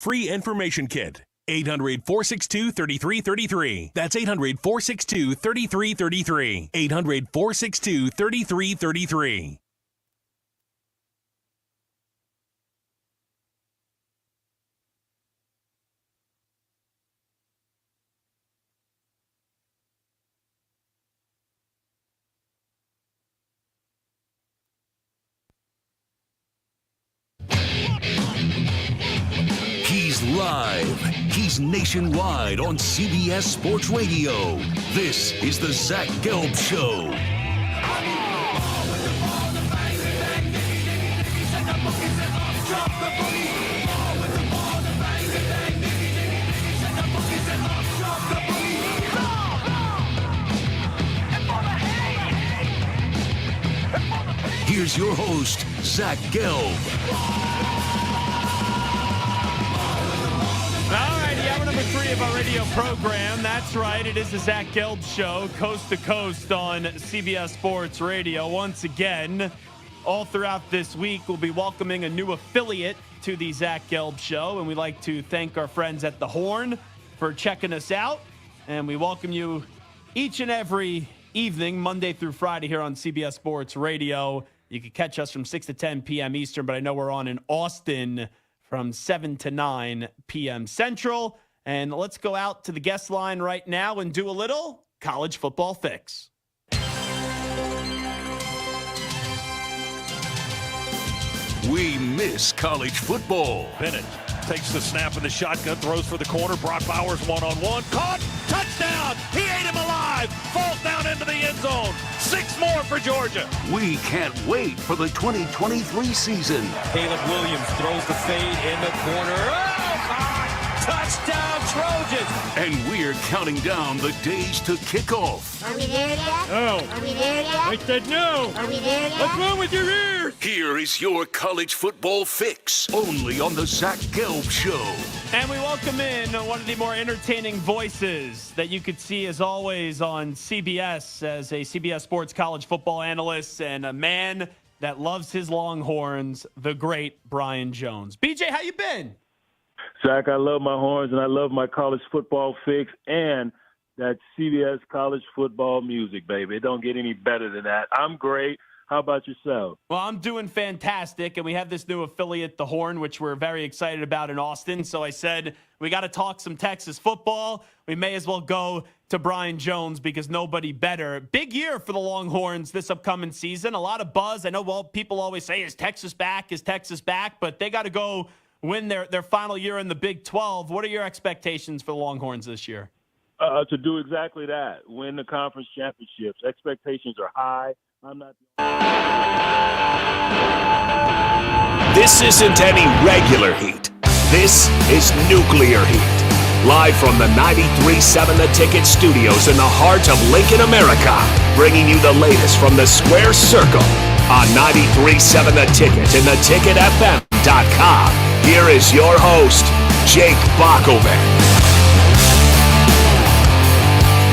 Free information kit. 800-462-3333. That's 800-462-3333. 800-462-3333. He's live. He's nationwide on CBS Sports Radio. This is the Zach Gelb Show. Here's your host, Zach Gelb. All right, hour number 3 of our radio program. That's right, it is the Zach Gelb Show, coast to coast on CBS Sports Radio. Once again, all throughout this week, we'll be welcoming a new affiliate to the Zach Gelb Show, and we'd like to thank our friends at The Horn for checking us out. And we welcome you each and every evening, Monday through Friday, here on CBS Sports Radio. You can catch us from 6 to 10 p.m. Eastern, but I know we're on in Austin from 7 to 9 p.m. Central. And let's go out to the guest line right now and do a little college football fix. We miss college football. Bennett takes the snap in the shotgun, throws for the corner. Brock Bowers one-on-one. Caught! Touchdown! He ate him alive! Falls down into the end zone. 6 more for Georgia. We can't wait for the 2023 season. Caleb Williams throws the fade in the corner. Oh, God! Touchdown, Trojans! And we're counting down the days to kick off. Are we there yet? No. Are we there yet? I said no. Are we there yet? What's wrong with your ears? Here is your college football fix, only on the Zach Gelb Show. And we welcome in one of the more entertaining voices that you could see, as always, on CBS as a CBS Sports college football analyst and a man that loves his Longhorns, the great Brian Jones. BJ, how you been? Zach, I love my horns and I love my college football fix and that CBS college football music, baby. It don't get any better than that. I'm great. How about yourself? Well, I'm doing fantastic, and we have this new affiliate, The Horn, which we're very excited about in Austin. So I said, we got to talk some Texas football. We may as well go to Brian Jones because nobody better. Big year for the Longhorns this upcoming season. A lot of buzz. I know people always say, is Texas back? Is Texas back? But they got to go win their final year in the Big 12. What are your expectations for the Longhorns this year? To do exactly that, win the conference championships. Expectations are high. I'm not. This isn't any regular heat. This is nuclear heat. Live from the 93.7 The Ticket studios in the heart of Lincoln, America. Bringing you the latest from the Square Circle on 93.7 The Ticket and theticketfm.com. Here is your host, Jake Bakovic.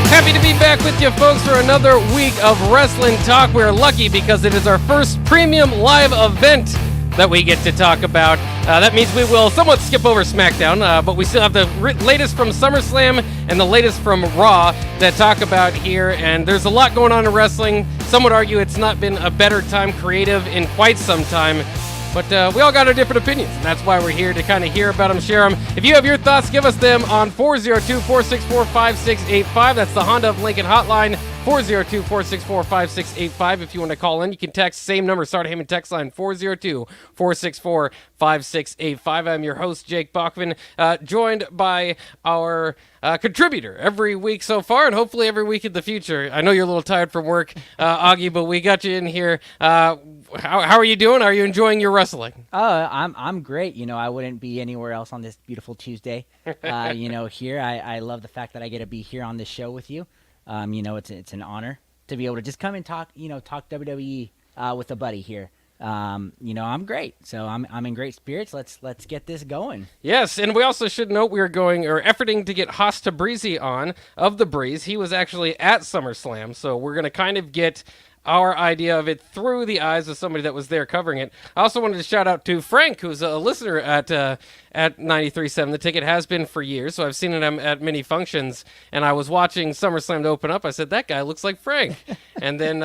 Happy to be back with you folks for another week of wrestling talk. We're lucky because it is our first premium live event that we get to talk about. That means we will somewhat skip over SmackDown, but we still have the latest from SummerSlam and the latest from Raw to talk about here. And there's a lot going on in wrestling. Some would argue it's not been a better time creative in quite some time. But we all got our different opinions, and that's why we're here to kind of hear about them, share them. If you have your thoughts, give us them on 402-464-5685. That's the Honda of Lincoln hotline, 402-464-5685. If you want to call in, you can text, same number, Starter Heyman text line, 402-464-5685. I'm your host, Jake Bachman, joined by our contributor every week so far, and hopefully every week in the future. I know you're a little tired from work, Augie, but we got you in here. How are you doing? Are you enjoying your wrestling? I'm great. You know, I wouldn't be anywhere else on this beautiful Tuesday. Here, I love the fact that I get to be here on this show with you. It's an honor to be able to just come and talk WWE with a buddy here. I'm great. So I'm in great spirits. Let's get this going. Yes, and we also should note we are efforting to get Haas Tabrizi on of The Breeze. He was actually at SummerSlam, so we're going to kind of get our idea of it through the eyes of somebody that was there covering it. I also wanted to shout out to Frank, who's a listener at 93.7 The Ticket, has been for years, so I've seen him at many functions, and I was watching SummerSlam to open up. I said, that guy looks like Frank. and then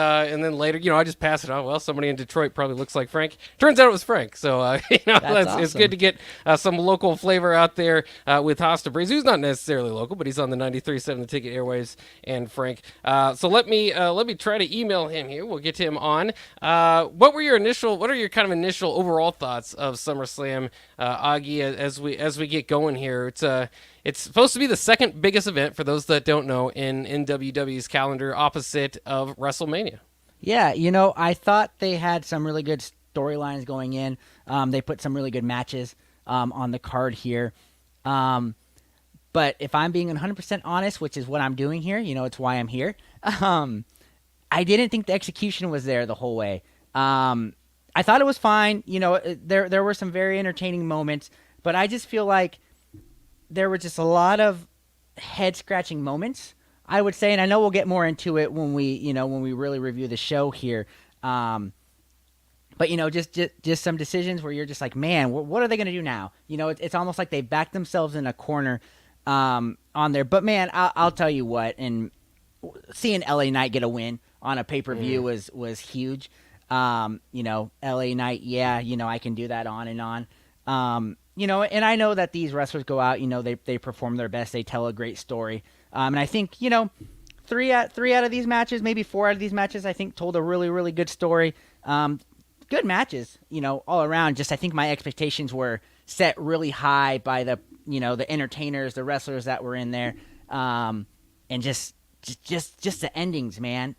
later, I just pass it on. Well, somebody in Detroit probably looks like Frank. Turns out it was Frank, so it's awesome. good to get some local flavor out there with Hosta Breeze, who's not necessarily local, but he's on the 93.7 The Ticket airwaves, and Frank. So let me try to email him here. We'll get him on. What are your kind of initial overall thoughts of SummerSlam, Augie, as we get going here? It's supposed to be the second biggest event, for those that don't know, in WWE's calendar, opposite of WrestleMania. Yeah, I thought they had some really good storylines going in. They put some really good matches on the card here. But if I'm being 100% honest, which is what I'm doing here, it's why I'm here, I didn't think the execution was there the whole way. I thought it was fine. There were some very entertaining moments, but I just feel like there were just a lot of head-scratching moments, I would say, and I know we'll get more into it when we really review the show here. But just some decisions where you're just like, man, what are they going to do now? It's almost like they backed themselves in a corner on there. But man, I'll tell you what, and seeing LA Knight get a win on a pay-per-view was huge. LA Knight, I can do that on and on. And I know that these wrestlers go out, they perform their best, they tell a great story. And I think, three out of these matches, maybe 4 out of these matches, I think told a really, really good story. Good matches, all around. Just I think my expectations were set really high by the entertainers, the wrestlers that were in there. And just the endings, man.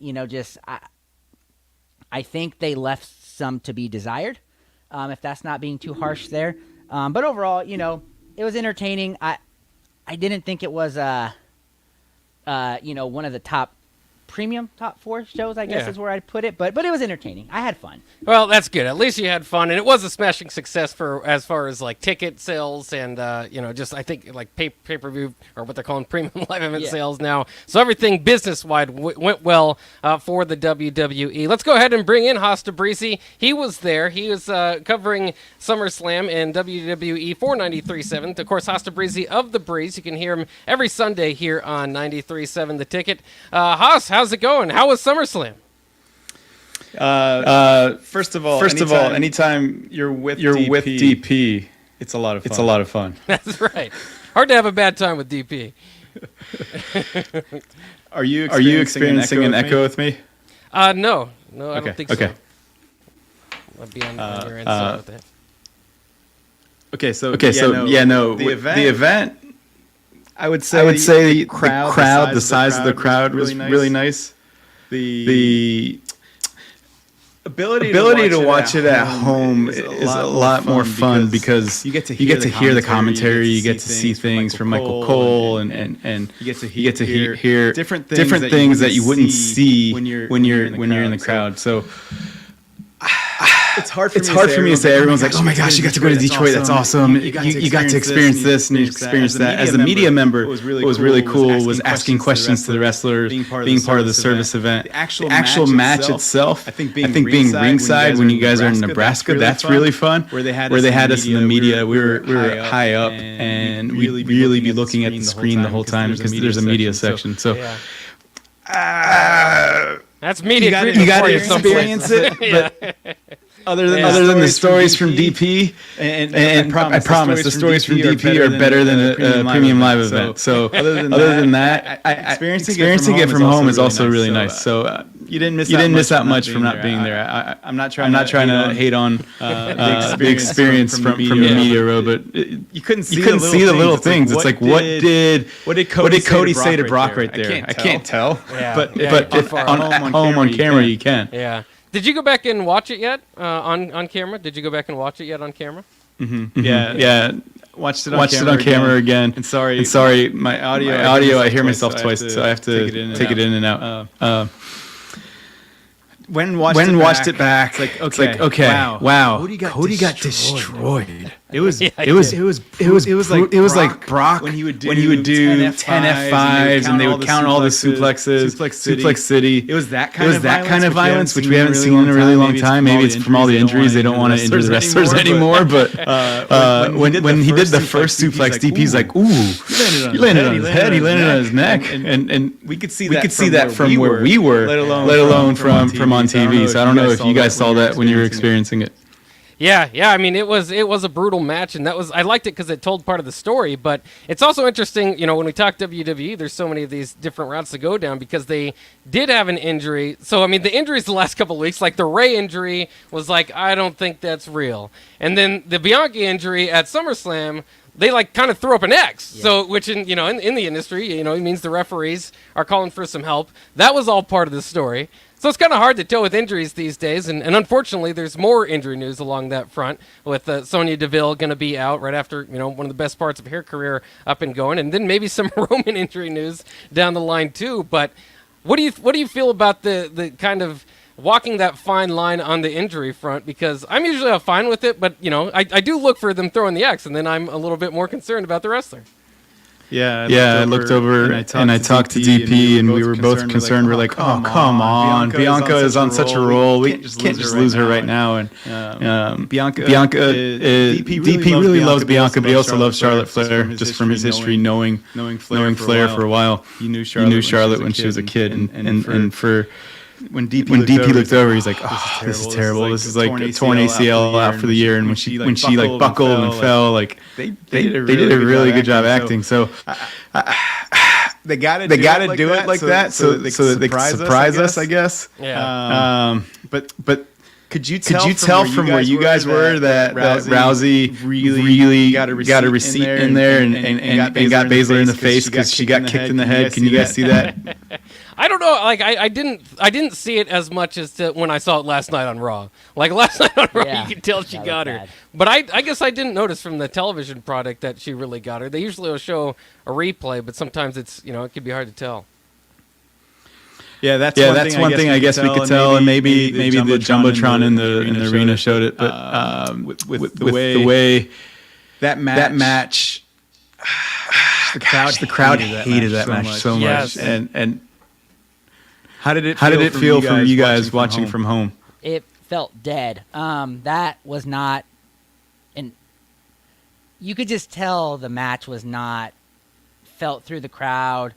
I think they left some to be desired, if that's not being too harsh there. But overall, it was entertaining. I didn't think it was one of the top 4 shows, I guess is where I'd put it. But it was entertaining. I had fun. Well, that's good. At least you had fun, and it was a smashing success as far as like ticket sales and just I think like pay-per-view, or what they're calling premium live event sales now. So everything business-wide went well for the WWE. Let's go ahead and bring in Hosta Breezy. He was there. He was covering SummerSlam and WWE for 93.7. Of course, Hosta Breezy of The Breeze. You can hear him every Sunday here on 93.7 The Ticket. Haas, how's it going? How was SummerSlam? First of all, anytime you're with DP, it's a lot of fun. That's right. Hard to have a bad time with DP. Are you experiencing an echo with me? No, I don't think so. I'll be on your end with that. The event. I would say the crowd, the size of the crowd was really nice. The ability to watch it at home is a lot more fun because you get to hear the commentary, you get to see things from Michael Cole, and you get to hear different things that you wouldn't see when you're in the crowd. So it's hard for me to say. Everyone's like, "Oh my gosh, you got to go to Detroit. That's awesome. You got to experience this and you experience that." As a media member, what was really cool was asking questions to the wrestlers, being part of the service event. The actual match itself, I think being ringside when you guys are in Nebraska, that's really fun. Where they had us in the media, we were high up, and we'd really be looking at the screen the whole time because there's a media section. So. That's media. You got to experience it, but other than the stories from DP, and I promise the stories from DP are better than a premium live event. So other than that, experiencing it from home is also really nice. So you didn't miss out much from not being there. I'm not trying to hate on the experience from media row, but you couldn't see the little things. It's like what did Cody say to Brock right there? I can't tell. But if at home on camera you can. Yeah. Did you go back and watch it yet on camera? Did you go back and watch it yet on camera? Mm-hmm. Yeah. Watched it on camera again. And sorry, my audio. I hear myself twice, so I have to take it in and out. When watched it back, it's like okay, wow, Cody got destroyed. It was like Brock when he would do 10 F5s and they would count all the suplexes, Suplex City. It was that kind of violence, which we haven't seen in a really long time. Maybe it's from all the injuries. They don't want to injure the wrestlers anymore. But when he did the first suplex, DP's like, ooh, he landed on his head, he landed on his neck, and we could see that from where we were, let alone from on TV. So I don't know if you guys saw that when you were experiencing it. Yeah. I mean, it was a brutal match, and I liked it because it told part of the story. But it's also interesting, when we talk WWE, there's so many of these different routes to go down because they did have an injury. So I mean, the injuries the last couple of weeks, like the Rey injury, was like, I don't think that's real. And then the Bianca injury at SummerSlam, they kind of threw up an X. Yeah. So which in the industry, it means the referees are calling for some help. That was all part of the story. So it's kind of hard to tell with injuries these days, and unfortunately, there's more injury news along that front with Sonya Deville going to be out right after one of the best parts of her career up and going, and then maybe some Roman injury news down the line too. But what do you feel about the kind of walking that fine line on the injury front? Because I'm usually fine with it, but I do look for them throwing the X, and then I'm a little bit more concerned about the wrestler. I looked over and I talked to DP, and we were both concerned. We're like, oh, come on. Bianca is on such a roll. We can't just lose her right now. And Bianca, DP really loves Bianca, but he also loves Charlotte Flair, just from his history, knowing Flair for a while. He knew Charlotte when she was a kid, and for... When DP looked over, he's like, "Oh, this is terrible. This is like a torn ACL out for the year." And when she buckled and fell, they did a really good job acting. So they got to do it like that so that they can surprise us, I guess. Yeah. But could you tell from where you guys were that Rousey really got a receipt in there and got Baszler in the face because she got kicked in the head? Can you guys see that? I don't know. I didn't see it as much as when I saw it last night on Raw. Like last night on Raw, you could tell she got her. But I guess I didn't notice from the television product that she really got her. They usually will show a replay, but sometimes it's it could be hard to tell. Yeah, that's one thing I guess we could tell, and maybe the jumbotron in the arena showed it. But with the way that match, the crowd hated that match so much, and. How did it feel for you guys watching from home? It felt dead. That was not, and you could just tell the match was not felt through the crowd.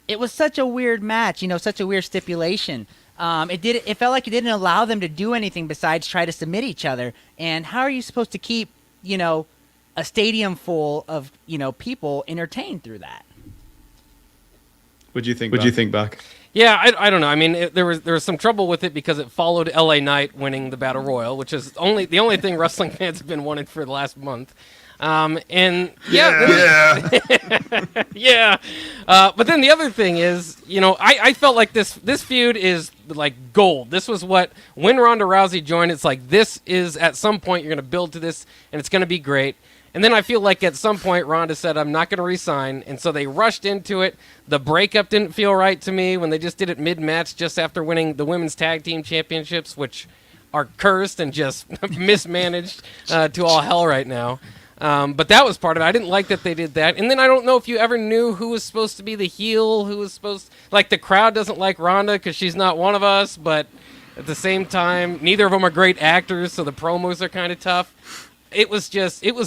It was such a weird match, such a weird stipulation. It felt like it didn't allow them to do anything besides try to submit each other. And how are you supposed to keep, a stadium full of, people entertained through that? What'd you think, Buck? Yeah, I don't know. I mean, there was some trouble with it because it followed LA Knight winning the Battle Royal, which is the only thing wrestling fans have been wanting for the last month. But then the other thing is, I felt like this feud is like gold. This was when Ronda Rousey joined, it's like this is at some point you're going to build to this and it's going to be great. And then I feel like at some point Ronda said, I'm not going to resign. And so they rushed into it. The breakup didn't feel right to me when they just did it mid-match just after winning the women's tag team championships, which are cursed and just mismanaged to all hell right now. But that was part of it. I didn't like that they did that. And then I don't know if you ever knew who was supposed to be the heel, the crowd doesn't like Ronda because she's not one of us. But at the same time, neither of them are great actors, so the promos are kind of tough. It was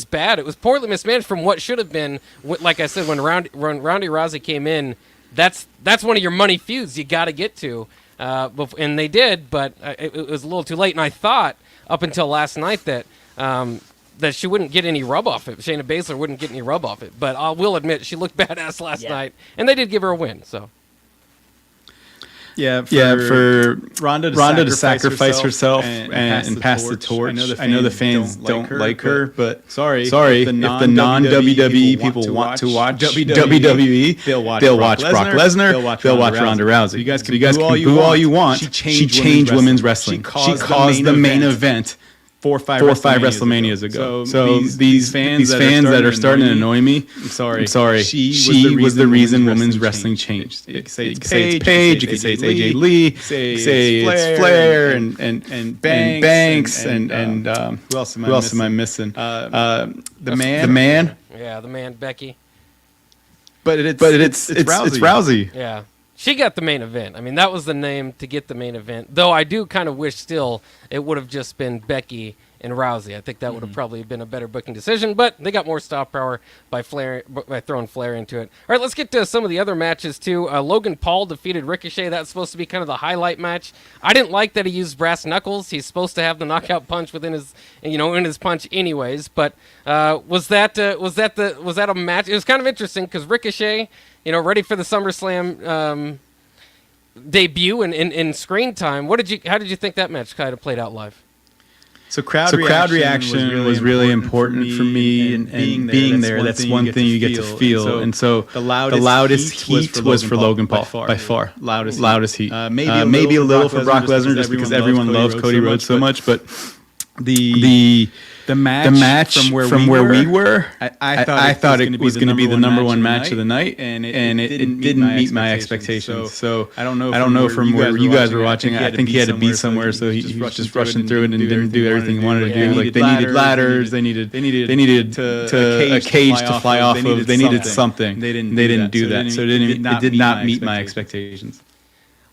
bad. It was poorly mismanaged from what should have been, like I said, when Ronda Rousey came in, that's one of your money feuds you got to get to. And they did, but it was a little too late. And I thought up until last night that she wouldn't get any rub off it. Shayna Baszler wouldn't get any rub off it. But I will admit, she looked badass last night, and they did give her a win. So. For Ronda to sacrifice herself and pass the torch. I know the fans don't like her, but sorry, if the non-WWE people want to watch WWE, they'll watch Brock Lesnar, they'll watch Ronda Rousey. You guys can boo all you want. She changed women's wrestling. She caused the main event 4 or 5 WrestleManias ago. So these fans that are starting to annoy me, I'm sorry. She was the reason women's wrestling changed. You could say it's Paige, you could say it's AJ Lee, you could say it's Flair and Banks and who else am I missing? The man. Yeah, the man, Becky. But it's Rousey. Yeah. She got the main event. I mean, that was the name to get the main event. Though I do kind of wish still it would have just been Becky and Rousey. I think that would have probably been a better booking decision, but they got more star power by throwing Flair into it. All right, let's get to some of the other matches, too. Logan Paul defeated Ricochet. That's supposed to be kind of the highlight match. I didn't like that he used brass knuckles. He's supposed to have the knockout punch within his, in his punch anyways, but was that a match? It was kind of interesting because Ricochet, ready for the SummerSlam debut and screen time. How did you think that match kind of played out live? So crowd reaction was really important for me, and being there, that's one thing you get to feel. And so the loudest heat was for Logan Paul, by far. Loudest heat. Maybe a little for Brock Lesnar, just because everyone loves Cody Rhodes so much, but the match from where we were, I thought it was going to be the number one match of the night, and it didn't meet my expectations. So I don't know from where you guys were watching. I think he had to be somewhere, so he was just rushing through it and didn't do everything he wanted to do. Like they needed ladders, they needed a cage to fly off of. They needed something. They didn't do that, so it did not meet my expectations.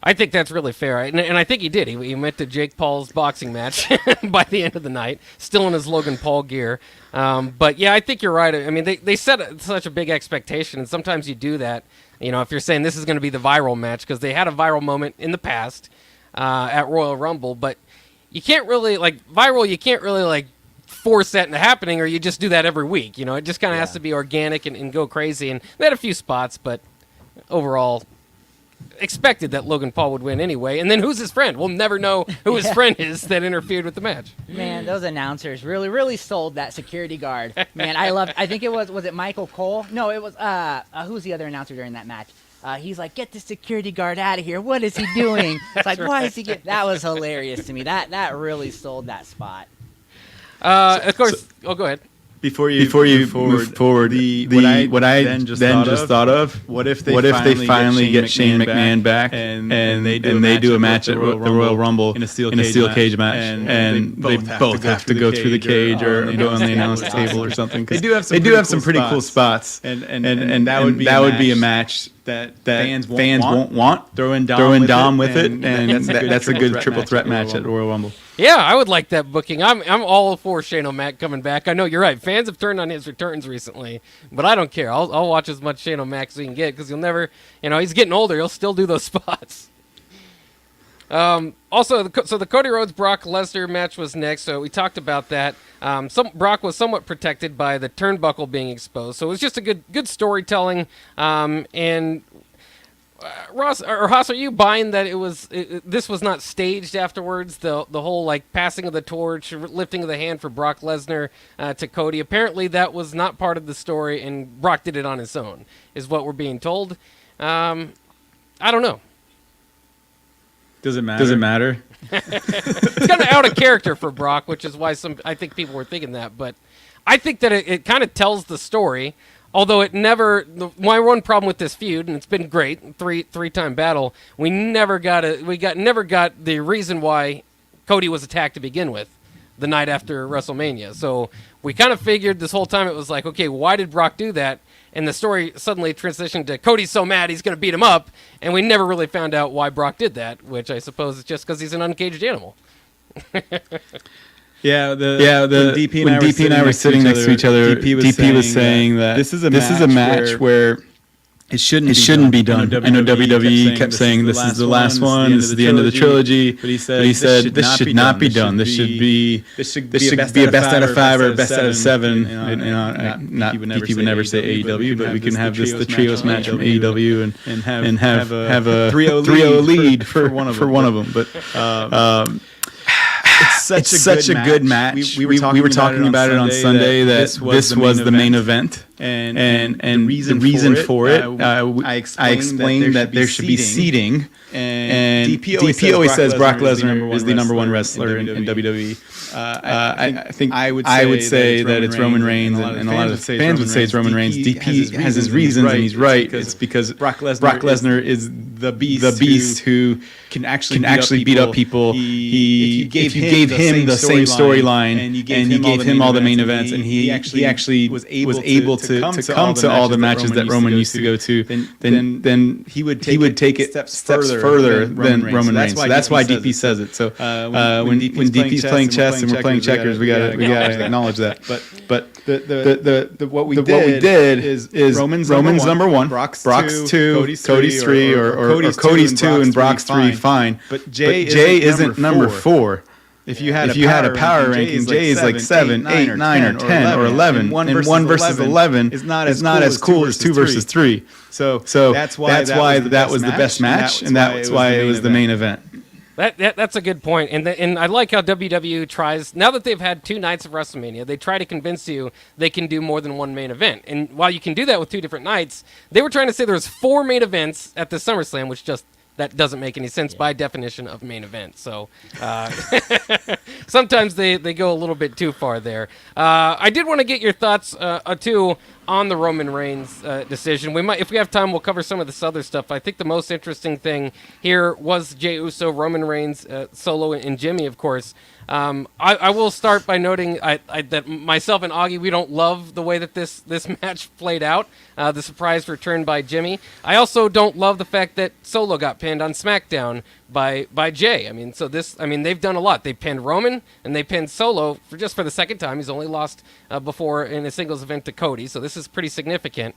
I think that's really fair, and I think he did. He went to Jake Paul's boxing match by the end of the night, still in his Logan Paul gear. But yeah, I think you're right. I mean, they set such a big expectation, and sometimes you do that. If you're saying this is going to be the viral match, because they had a viral moment in the past at Royal Rumble, but you can't really viral. You can't really force that into happening, or you just do that every week. It just kind of has to be organic and go crazy. And they had a few spots, but overall, expected that Logan Paul would win anyway. And then who's his friend? We'll never know who his friend is that interfered with the match. Man, those announcers really sold that security guard. Man, I think it was it Michael Cole? No, it was who's the other announcer during that match? He's like, get the security guard out of here. What is he doing? It's like, why is he that was hilarious to me. That really sold that spot. Of course. Go ahead. Before you move forward, what I then just thought of, what if they finally get Shane McMahon back and they do a match at the Royal Rumble in a steel cage match, and they both have to go through the cage or go on the announce table or something? They do have some pretty cool spots, and that would be a match that fans won't want. Throw in Dom with it, and that's a good triple threat match at Royal Rumble. Yeah, I would like that booking. I'm all for Shane O'Mac coming back. I know you're right. Fans have turned on his returns recently, but I don't care. I'll watch as much Shane O'Mac as we can get, because he'll never, he's getting older. He'll still do those spots. Also, the Cody Rhodes Brock Lesnar match was next, so we talked about that. Brock was somewhat protected by the turnbuckle being exposed, so it was just a good storytelling. And Ross or Haas, are you buying that this was not staged afterwards? The whole passing of the torch, lifting of the hand for Brock Lesnar to Cody. Apparently, that was not part of the story, and Brock did it on his own, is what we're being told. I don't know. Does it matter? It's kind of out of character for Brock, which is why I think people were thinking that. But I think that it kind of tells the story. Although it never, my one problem with this feud, and it's been great, three-time battle, we never got the reason why Cody was attacked to begin with, the night after WrestleMania. So we kind of figured this whole time it was like, okay, why did Brock do that? And the story suddenly transitioned to Cody's so mad he's going to beat him up, and we never really found out why Brock did that, which I suppose is just because he's an uncaged animal. When DP and I were sitting next to each other, DP was saying that this is a match where it shouldn't be done. I know WWE kept saying this is the last one, this is the end of the trilogy, but he said this should not be done. This should be a best out of 5 or a best out of 7. DP would never say AEW, but we can have the trios match from AEW and have a 3-0 lead for one of them. But it's such a good match. We were talking about it on Sunday that this was the main event, and the reason for it. I explained that there should be seating, and DP always says Brock Lesnar is the number one wrestler in WWE. I think I would say that it's Roman Reigns, and a lot of the fans would say it's Roman Reigns. DP has his reasons, and he's right. It's because Brock Lesnar is the beast who can actually beat up people. If you gave him the same storyline and you gave him all the main events, and he actually was able to come to all the matches that Roman used to go to, then he would take it steps further than Roman Reigns. So that's why DP says it. So when DP's playing chess and we're playing checkers, we gotta acknowledge that. But what we did is Roman's number one, Brock's two, Cody's three, or Cody's two and Brock's three. Fine, but Jay isn't number 4. If you had a power ranking, Jay is like 7, 8, 9, or 10, or 11, and 1 versus 11 is not as cool as 2 versus 3. So that's why that was the best match, and that's why it was the main event. That's a good point, and I like how WWE tries, now that they've had 2 nights of WrestleMania, they try to convince you they can do more than one main event. And while you can do that with 2 different nights, they were trying to say there was 4 main events at the SummerSlam, which just that doesn't make any sense by definition of main event. So sometimes they go a little bit too far there. I did want to get your thoughts too on the Roman Reigns decision. We might, if we have time, we'll cover some of this other stuff. I think the most interesting thing here was Jey Uso, Roman Reigns, Solo, and Jimmy, of course. I will start by noting that myself and Augie, we don't love the way that this match played out, the surprise return by Jimmy. I also don't love the fact that Solo got pinned on SmackDown by Jay. I mean, they've done a lot. They pinned Roman and they pinned Solo for the second time. He's only lost before in a singles event to Cody, so this is pretty significant.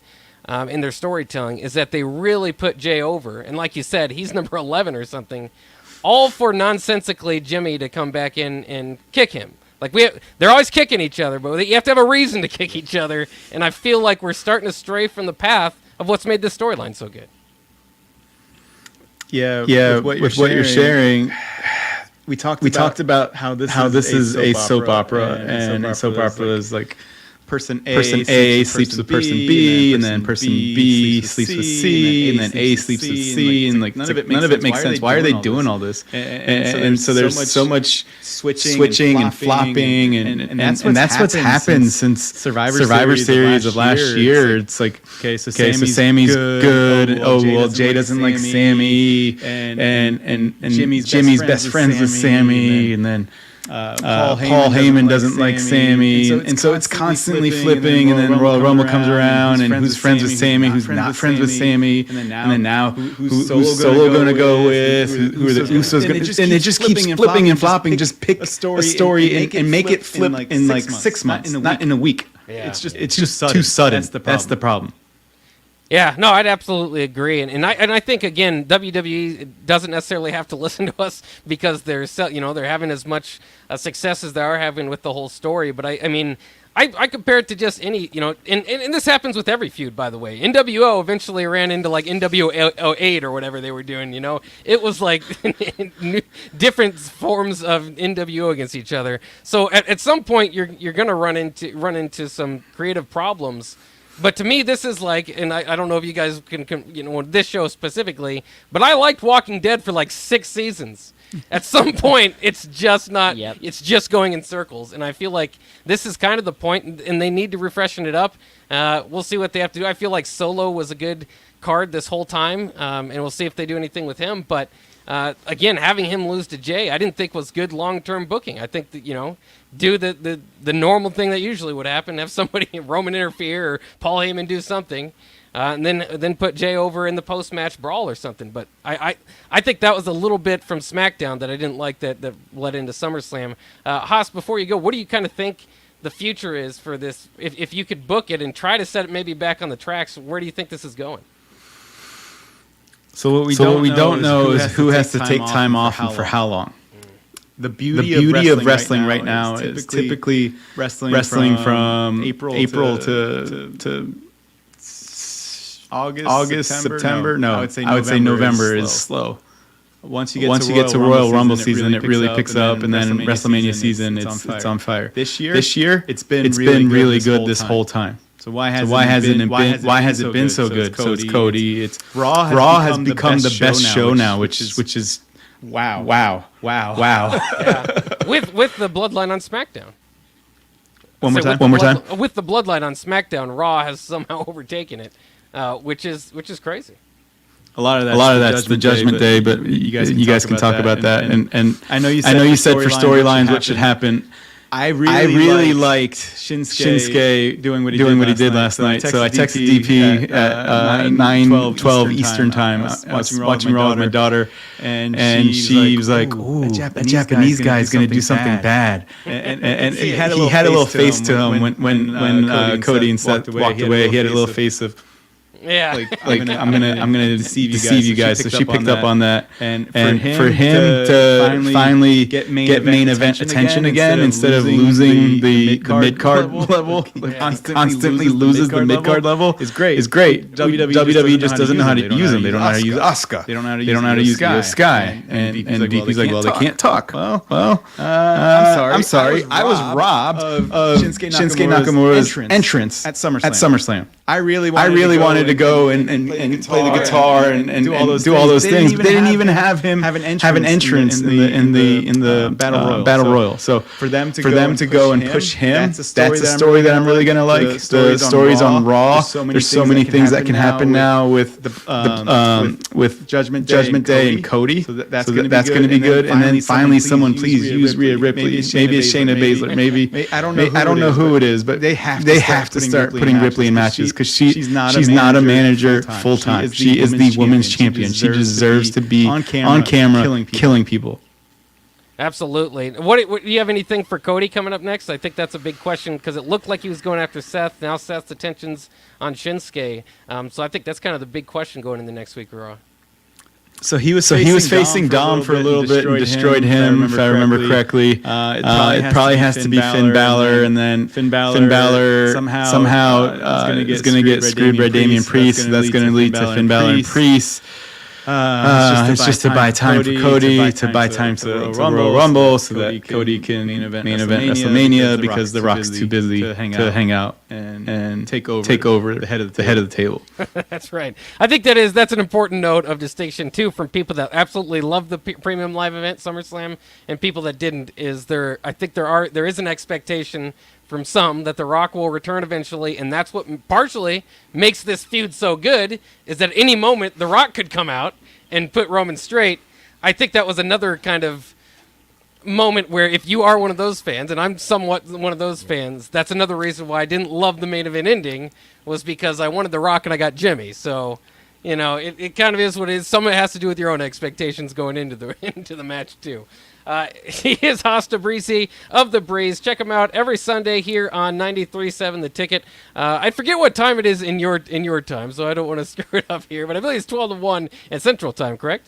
In their storytelling is that they really put Jay over, and like you said, he's number 11 or something. All for nonsensically Jimmy to come back in and kick him. Like they're always kicking each other, but you have to have a reason to kick each other. And I feel like we're starting to stray from the path of what's made this storyline so good. Yeah. With what you're sharing, we talked about how this is a soap opera, and a soap opera is like person A sleeps with person B, and then person B sleeps with C, and then A sleeps with C, and like none of it makes sense. Why are they doing all this? And so there's so much switching and flopping, and that's what's happened since Survivor Series of last year. It's like, okay, so Sammy's good. Oh well, Jay doesn't like Sammy, and Jimmy's best friends with Sammy, and then Paul Heyman doesn't like Sammy, and so it's constantly flipping, and then Royal Rumble comes around, and who's friends with Sammy, who's not friends with Sammy, and then now who's Solo going to go with, who are the Usos going to, and it just keeps flipping and flopping. Just pick a story and make it flip in like 6 months, not in a week. It's just too sudden. That's the problem. Yeah, no, I'd absolutely agree, and I think again, WWE doesn't necessarily have to listen to us because they're having as much success as they are having with the whole story. But I mean, I compare it to just any, and this happens with every feud, by the way. NWO eventually ran into like NWO 8 or whatever they were doing. It was like different forms of NWO against each other. So at some point, you're gonna run into some creative problems. But to me, this is like, and I don't know if you guys can this show specifically, but I liked Walking Dead for like 6 seasons. At some point, it's just not, it's just going in circles. And I feel like this is kind of the point, and they need to refreshen it up. We'll see what they have to do. I feel like Solo was a good card this whole time, and we'll see if they do anything with him. But again, having him lose to Jay, I didn't think was good long-term booking. I think that, do the normal thing that usually would happen, have somebody, Roman interfere or Paul Heyman do something, and then put Jay over in the post-match brawl or something. But I think that was a little bit from SmackDown that I didn't like that led into SummerSlam. Haas, before you go, what do you kind of think the future is for this? If you could book it and try to set it maybe back on the tracks, where do you think this is going? So what we don't know is who has to take time off and for how long. The beauty of wrestling right now is typically wrestling from April to August, September. No, I would say November is slow. Once you get to Royal Rumble season, it really picks up, and then WrestleMania season, it's on fire. This year, it's been really good this whole time. So why has it been so good? So it's Cody. It's Raw has become the best show now, which is wow. Yeah. with the Bloodline on SmackDown. One more time. With the Bloodline on SmackDown, Raw has somehow overtaken it, which is crazy. A lot of that's the Judgment Day, but you guys can talk about that. And I know you said for storylines what should happen. I really liked Shinsuke doing what he did last night. So I texted DP at 9:12 Eastern time. I was watching Raw with my daughter, and she was like, "Ooh, that Japanese guy's going to do something bad." And he had a little face to him when Cody and Seth walked away. He had a little face of, yeah, like I'm gonna deceive you guys. So she picked up on that, and for him to finally get main event attention again instead of losing the mid card level, constantly loses the mid card level is great. WWE just doesn't know how to use them. They don't know how to use Asuka. They don't know how to use Sky. And DP's like, well, they can't talk. Well, I'm sorry. I was robbed of Shinsuke Nakamura's entrance at SummerSlam. I really wanted to go and play the guitar and do all those things. But they didn't even have him have an entrance in the Battle Royal. So for them to go and push him, that's a story that I'm really gonna like. The stories on Raw. There's so many things that can happen now with with Judgment Day and Cody. So that's gonna be good. And then finally, someone please use Rhea Ripley. Maybe it's Shayna Baszler. Maybe I don't know who it is, but they have to start putting Ripley in matches because she's not a manager full time. She is the women's champion. She deserves to be on camera killing people. Absolutely. What do you have anything for Cody coming up next? I think that's a big question because it looked like he was going after Seth. Now Seth's attention's on Shinsuke. So I think that's kind of the big question going into next week, Raw. So he was facing Dom for a little bit and destroyed him, if I remember correctly. It probably has to be Finn Balor, and then Finn Balor somehow is going to get screwed by Damian Priest. So that's going to lead to Finn Balor and Priest. It's just to buy time for Cody, to buy time to Royal Rumble, so that Cody can main event WrestleMania because The Rock's too busy to hang out and take over the head of the table. That's right. I think that's an important note of distinction too from people that absolutely love the premium live event SummerSlam and people that didn't. I think there is an expectation from some that The Rock will return eventually, and that's what partially makes this feud so good, is that at any moment The Rock could come out and put Roman straight. I think that was another kind of moment where if you are one of those fans, and I'm somewhat one of those fans, that's another reason why I didn't love the main event ending, was because I wanted The Rock and I got Jimmy. So, it kind of is what it is. Some of it has to do with your own expectations going into the match too. He is Haas Tabrizi of The Breeze. Check him out every Sunday here on 93.7 The Ticket. I forget what time it is in your time, so I don't want to screw it up here, but I believe it's 12 to 1 at Central Time, correct?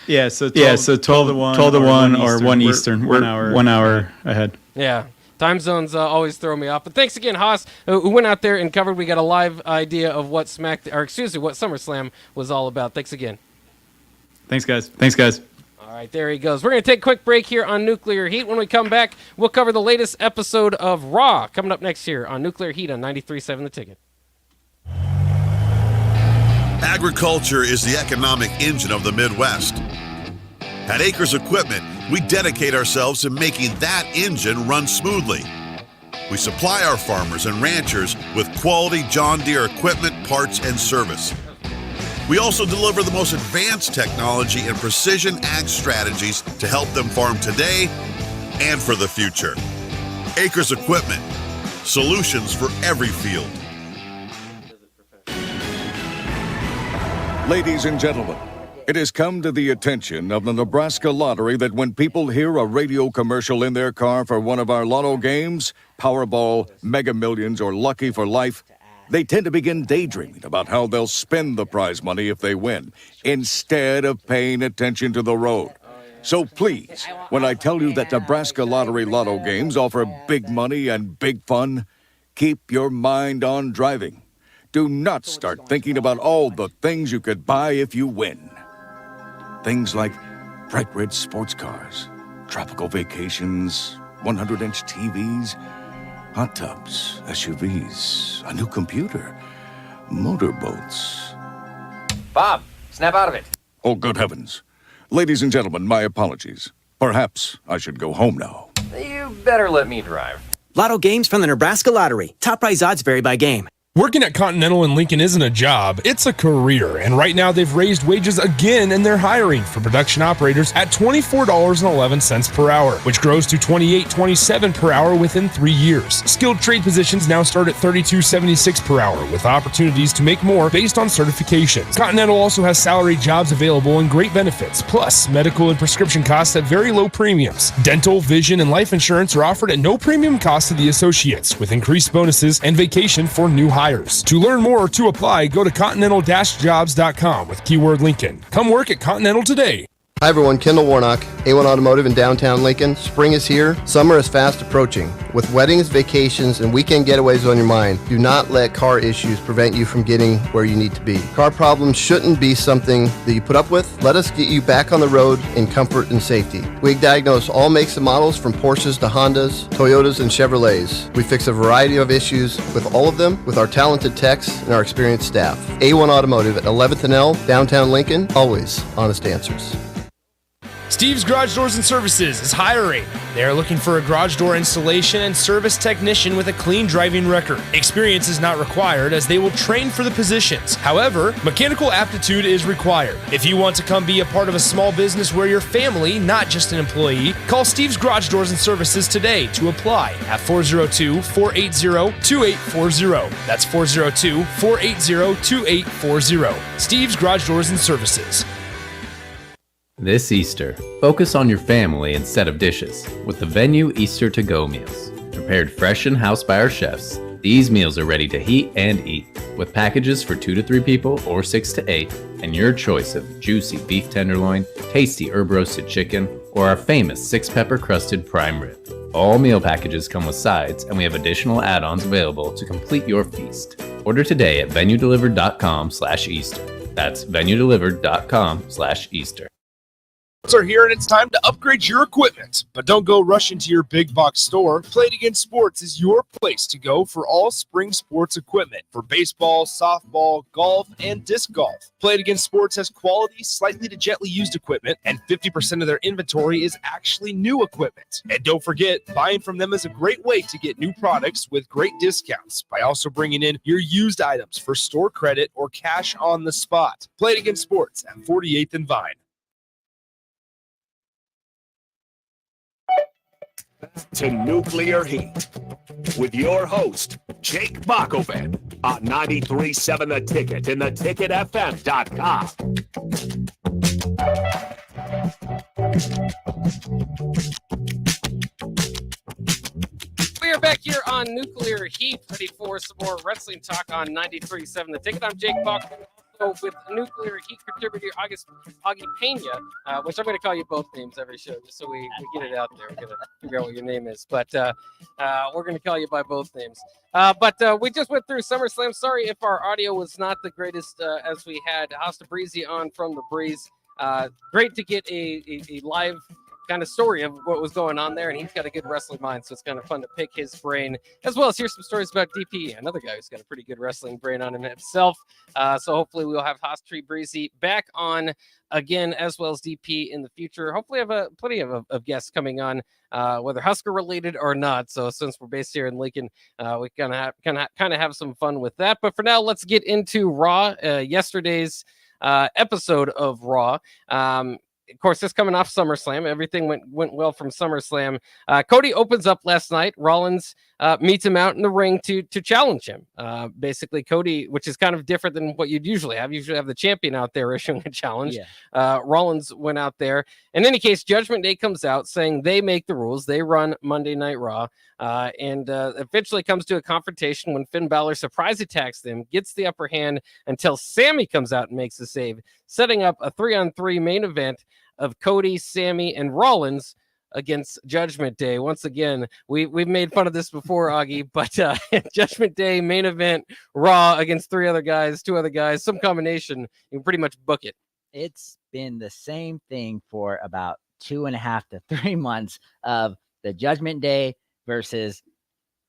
Yeah, so 12 to 1 or 1 Eastern. We're 1 hour ahead. Yeah. Time zones always throw me off. But thanks again, Haas, who went out there and covered. We got a live idea of what what SummerSlam was all about. Thanks again. Thanks, guys. All right, there he goes. We're going to take a quick break here on Nuclear Heat. When we come back, we'll cover the latest episode of Raw coming up next here on Nuclear Heat on 93.7 The Ticket. Agriculture is the economic engine of the Midwest. At Acres Equipment, we dedicate ourselves to making that engine run smoothly. We supply our farmers and ranchers with quality John Deere equipment, parts, and service. We also deliver the most advanced technology and precision ag strategies to help them farm today and for the future. Acres Equipment, solutions for every field. Ladies and gentlemen, it has come to the attention of the Nebraska Lottery that when people hear a radio commercial in their car for one of our lotto games, Powerball, Mega Millions, or Lucky for Life, they tend to begin daydreaming about how they'll spend the prize money if they win, instead of paying attention to the road. So please, when I tell you that Nebraska Lottery Lotto games offer big money and big fun, keep your mind on driving. Do not start thinking about all the things you could buy if you win. Things like bright red sports cars, tropical vacations, 100-inch TVs, hot tubs, SUVs, a new computer, motorboats. Bob, snap out of it. Oh, good heavens. Ladies and gentlemen, my apologies. Perhaps I should go home now. You better let me drive. Lotto games from the Nebraska Lottery. Top prize odds vary by game. Working at Continental in Lincoln isn't a job, it's a career. And right now they've raised wages again and they're hiring for production operators at $24.11 per hour, which grows to $28.27 per hour within 3 years. Skilled trade positions now start at $32.76 per hour with opportunities to make more based on certifications. Continental also has salary jobs available and great benefits, plus medical and prescription costs at very low premiums. Dental, vision, and life insurance are offered at no premium cost to the associates with increased bonuses and vacation for new hires. To learn more or to apply, go to continental-jobs.com with keyword Lincoln. Come work at Continental today. Hi everyone, Kendall Warnock, A1 Automotive in downtown Lincoln. Spring is here, summer is fast approaching. With weddings, vacations, and weekend getaways on your mind, do not let car issues prevent you from getting where you need to be. Car problems shouldn't be something that you put up with. Let us get you back on the road in comfort and safety. We diagnose all makes and models from Porsches to Hondas, Toyotas, and Chevrolets. We fix a variety of issues with all of them with our talented techs and our experienced staff. A1 Automotive at 11th and L, downtown Lincoln, always honest answers. Steve's Garage Doors and Services is hiring. They are looking for a garage door installation and service technician with a clean driving record. Experience is not required as they will train for the positions. However, mechanical aptitude is required. If you want to come be a part of a small business where you're family, not just an employee, call Steve's Garage Doors and Services today to apply at 402-480-2840. That's 402-480-2840. Steve's Garage Doors and Services. This Easter, focus on your family instead of dishes with the Venue Easter to-go meals. Prepared fresh in-house by our chefs, these meals are ready to heat and eat with packages for 2 to 3 people or 6 to 8 and your choice of juicy beef tenderloin, tasty herb roasted chicken, or our famous 6-pepper crusted prime rib. All meal packages come with sides and we have additional add-ons available to complete your feast. Order today at venuedelivered.com/Easter. That's venuedelivered.com/Easter. Are here and it's time to upgrade your equipment. But don't go rushing to your big box store. Play It Again Sports is your place to go for all spring sports equipment for baseball, softball, golf, and disc golf. Play It Again Sports has quality, slightly to gently used equipment, and 50% of their inventory is actually new equipment. And don't forget, buying from them is a great way to get new products with great discounts by also bringing in your used items for store credit or cash on the spot. Play It Again Sports at 48th and Vine. To Nuclear Heat with your host, Jake Bakoven on 93.7 The Ticket and theticketfm.com. We are back here on Nuclear Heat, ready for some more wrestling talk on 93.7 The Ticket. I'm Jake Bakoven. With Nuclear Heat contributor Augie Pena, which I'm going to call you both names every show, just so we get it out there. We're going to figure out what your name is, but we're going to call you by both names. But we just went through SummerSlam. Sorry if our audio was not the greatest as we had Hosta Breezy on from the Breeze. Great to get a live kind of story of what was going on there, and he's got a good wrestling mind, so it's kind of fun to pick his brain, as well as hear some stories about DP, another guy who's got a pretty good wrestling brain on him himself. So hopefully we'll have Hosta Breezy back on again, as well as DP in the future. Hopefully have plenty of guests coming on, whether Husker related or not. So since we're based here in Lincoln, we kind of have some fun with that. But for now, let's get into Raw, yesterday's episode of Raw. Of course, this coming off SummerSlam. Everything went well from SummerSlam. Cody opens up last night. Rollins meets him out in the ring to challenge him. Basically, Cody, which is kind of different than what you'd usually have. You usually have the champion out there issuing a challenge. Yeah. Rollins went out there. In any case, Judgment Day comes out saying they make the rules. They run Monday Night Raw. And eventually comes to a confrontation when Finn Balor surprise attacks them, gets the upper hand until Sammy comes out and makes the save, setting up a 3-on-3 main event of Cody, Sammy, and Rollins against Judgment Day. Once again, we've made fun of this before, Augie, but Judgment Day main event Raw against 2 other guys, some combination. You can pretty much book it. It's been the same thing for about 2.5 to 3 months of the Judgment Day versus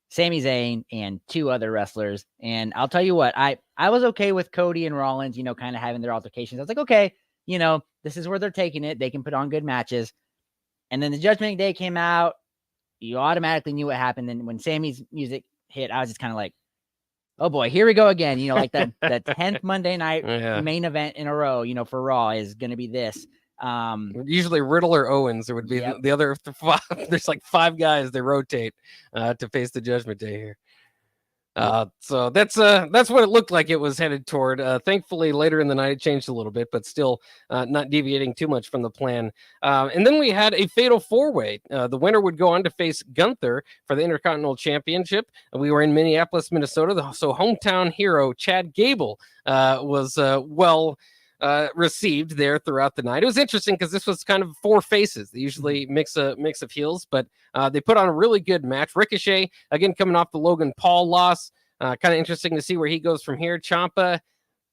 Sami Zayn and 2 other wrestlers. And I'll tell you what, I was okay with Cody and Rollins, kind of having their altercations. I was like, okay, this is where they're taking it. They can put on good matches. And then the Judgment Day came out. You automatically knew what happened. And when Sammy's music hit, I was just kind of like, oh boy, here we go again. You know, like the 10th Monday night main event in a row, you know, for Raw is going to be this. Usually Riddle or Owens, there would be the other five. There's like 5 guys they rotate to face the Judgment Day here. So that's what it looked like it was headed toward. Thankfully, later in the night, it changed a little bit, but still not deviating too much from the plan. And then we had a fatal 4-way. The winner would go on to face Gunther for the Intercontinental Championship. We were in Minneapolis, Minnesota. So hometown hero Chad Gable was received there throughout the night. It was interesting because this was kind of 4 faces. They usually mix of heels, but they put on a really good match. Ricochet, again, coming off the Logan Paul loss. Kind of interesting to see where he goes from here. Ciampa,